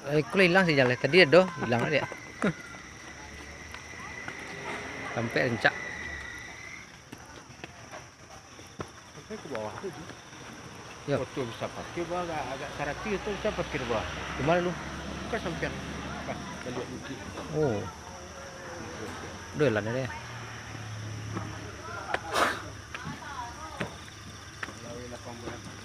Kok hilang sih jalan tadi ada hilang aja. Sampai rencak. Sampai ke bawah tuh. Yuk. Oh, tuh bisa parkir bawah, agak karaki itu bisa parkir bawah. Gimana lu? Kan sampean pas lihat Luki. Oh, udah lah deh. Lalu 18.